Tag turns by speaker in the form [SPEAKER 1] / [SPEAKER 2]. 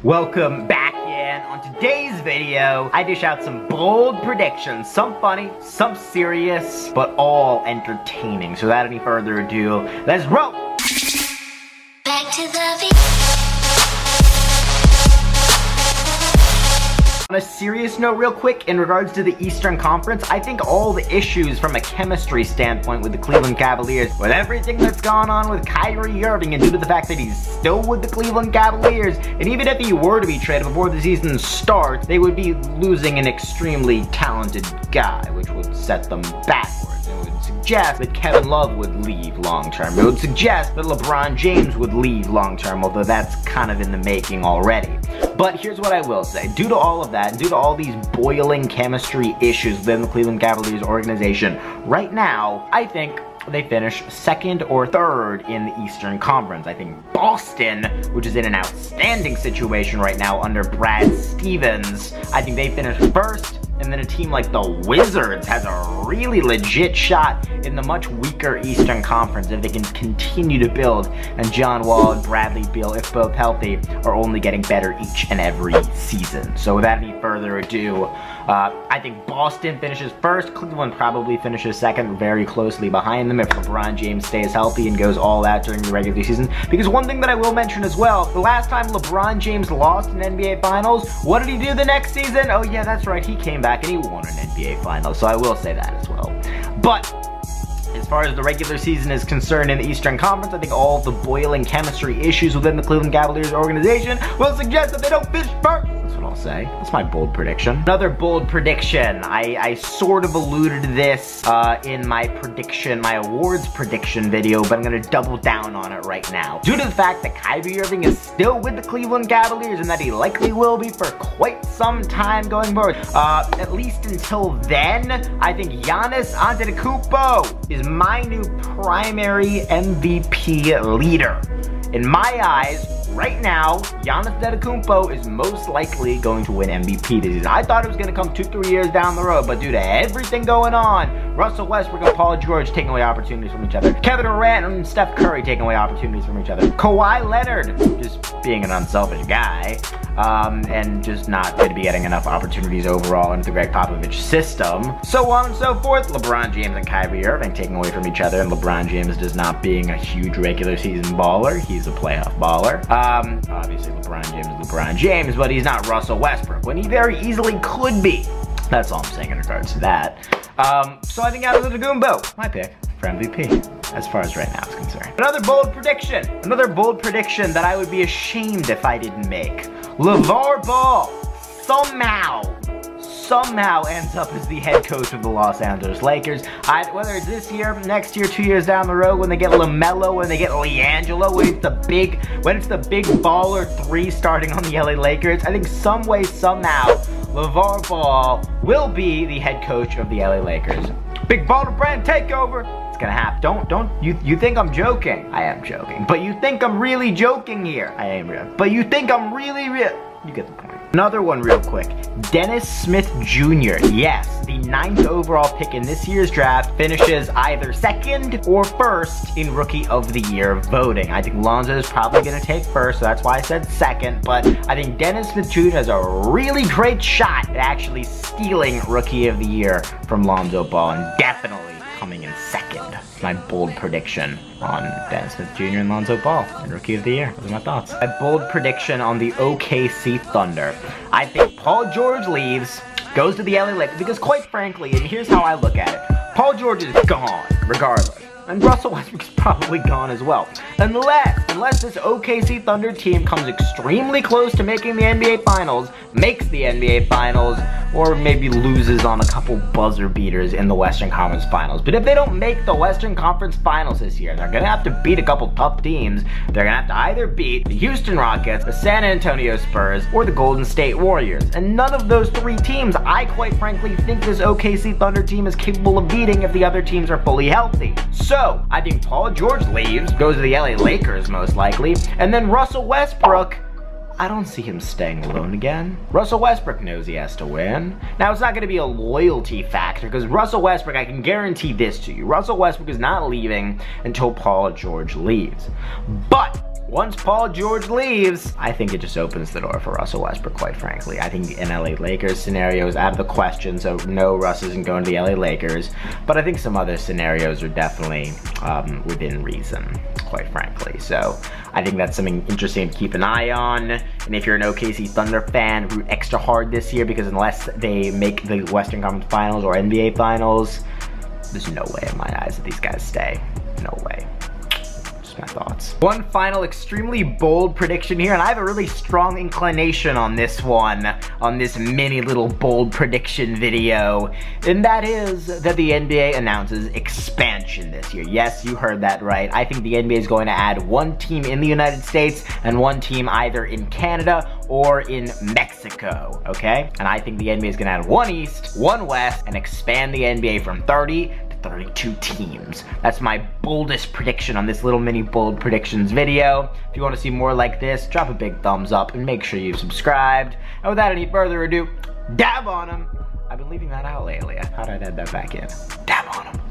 [SPEAKER 1] Welcome back in. On today's video, I dish out some bold predictions, some funny, some serious, but all entertaining. So without any further ado, let's roll!
[SPEAKER 2] Back to the
[SPEAKER 1] On a serious note real quick, in regards to the Eastern Conference, I think all the issues from a chemistry standpoint with the Cleveland Cavaliers, with everything that's gone on with Kyrie Irving, and due to the fact that he's still with the Cleveland Cavaliers, and even if he were to be traded before the season starts, they would be losing an extremely talented guy, which would set them backwards. It would suggest that Kevin Love would leave long-term. It would suggest that LeBron James would leave long-term, although that's kind of in the making already. But here's what I will say. Due to all of that, and due to all these boiling chemistry issues within the Cleveland Cavaliers organization, right now, I think they finish second or third in the Eastern Conference. I think Boston, which is in an outstanding situation right now under Brad Stevens, I think they finish first. And then a team like the Wizards has a really legit shot in the much weaker Eastern Conference if they can continue to build. And John Wall and Bradley Beal, if both healthy, are only getting better each and every season. So without any further ado, I think Boston finishes first. Cleveland probably finishes second, very closely behind them if LeBron James stays healthy and goes all out during the regular season. Because one thing that I will mention as well, the last time LeBron James lost an NBA Finals, what did he do the next season? Oh yeah, that's right, he came back and he won an NBA Finals, so I will say that as well. But as far as the regular season is concerned in the Eastern Conference, I think all the boiling chemistry issues within the Cleveland Cavaliers organization will suggest that they don't finish first. That's what I'll say. That's my bold prediction. Another bold prediction. I sort of alluded to this in my prediction, my awards prediction video, but I'm going to double down on it right now. Due to the fact that Kyrie Irving is still with the Cleveland Cavaliers and that he likely will be for quite some time going forward, at least until then, I think Giannis Antetokounmpo is my new primary MVP leader. In my eyes, right now, Giannis Antetokounmpo is most likely going to win MVP this season. I thought it was going to come 2-3 years down the road, but due to everything going on, Russell Westbrook and Paul George taking away opportunities from each other, Kevin Durant and Steph Curry taking away opportunities from each other, Kawhi Leonard just being an unselfish guy, and just not going to be getting enough opportunities overall into the Greg Popovich system, so on and so forth. LeBron James and Kyrie Irving taking away from each other, and LeBron James just not being a huge regular season baller. He's a playoff baller. Obviously LeBron James is LeBron James, but he's not Russell Westbrook, when he very easily could be. That's all I'm saying in regards to that. So I think Giannis Antetokounmpo, my pick for MVP, as far as right now is concerned. Another bold prediction that I would be ashamed if I didn't make. LeVar Ball somehow ends up as the head coach of the Los Angeles Lakers. Whether it's this year, next year, 2 years down the road, when they get LaMelo, when they get LiAngelo, when it's the big baller three starting on the LA Lakers, I think some way, somehow, LeVar Ball will be the head coach of the LA Lakers. Big baller brand takeover. It's gonna happen. You think I'm joking? I am joking. But you think I'm really joking here? I am real. But you think I'm really real? You get the point. Another one real quick. Dennis Smith Jr. Yes, the 9th overall pick in this year's draft finishes either second or first in Rookie of the Year voting. I think Lonzo is probably going to take first, so that's why I said second. But I think Dennis Smith Jr. has a really great shot at actually stealing Rookie of the Year from Lonzo Ball, and definitely coming in second. My bold prediction on Dennis Smith Jr. and Lonzo Ball and Rookie of the Year. Those are my thoughts. My bold prediction on the OKC Thunder. I think Paul George leaves, goes to the LA Lakers, because quite frankly, and here's how I look at it, Paul George is gone, regardless. And Russell Westbrook's probably gone as well. Unless this OKC Thunder team comes extremely close to making the NBA Finals, makes the NBA Finals, or maybe loses on a couple buzzer beaters in the Western Conference Finals. But if they don't make the Western Conference Finals this year, they're gonna have to beat a couple tough teams. They're gonna have to either beat the Houston Rockets, the San Antonio Spurs, or the Golden State Warriors. And none of those three teams, I quite frankly think this OKC Thunder team is capable of beating if the other teams are fully healthy. So, I think Paul George leaves, goes to the LA Lakers most likely, and then Russell Westbrook, I don't see him staying alone again. Russell Westbrook knows he has to win. Now, it's not going to be a loyalty factor, because Russell Westbrook, I can guarantee this to you, Russell Westbrook is not leaving until Paul George leaves. But once Paul George leaves, I think it just opens the door for Russell Westbrook, quite frankly. I think an LA Lakers scenario is out of the question, so no, Russ isn't going to the LA Lakers. But I think some other scenarios are definitely within reason, quite frankly. So I think that's something interesting to keep an eye on. And if you're an OKC Thunder fan, root extra hard this year, because unless they make the Western Conference Finals or NBA Finals, there's no way in my eyes that these guys stay. No way. Just my thoughts. One final extremely bold prediction here, and I have a really strong inclination on this one, on this mini little bold prediction video, and that is that the NBA announces expansion this year. Yes, you heard that right. I think the NBA is going to add one team in the United States and one team either in Canada or in Mexico, okay? And I think the NBA is gonna add one East, one West, and expand the NBA from 30 to 32 teams. That's my boldest prediction on this little mini bold predictions video. If you want to see more like this, drop a big thumbs up and make sure you've subscribed. And without any further ado, dab on them. I've been leaving that out lately. I thought I'd add that back in. Dab on them.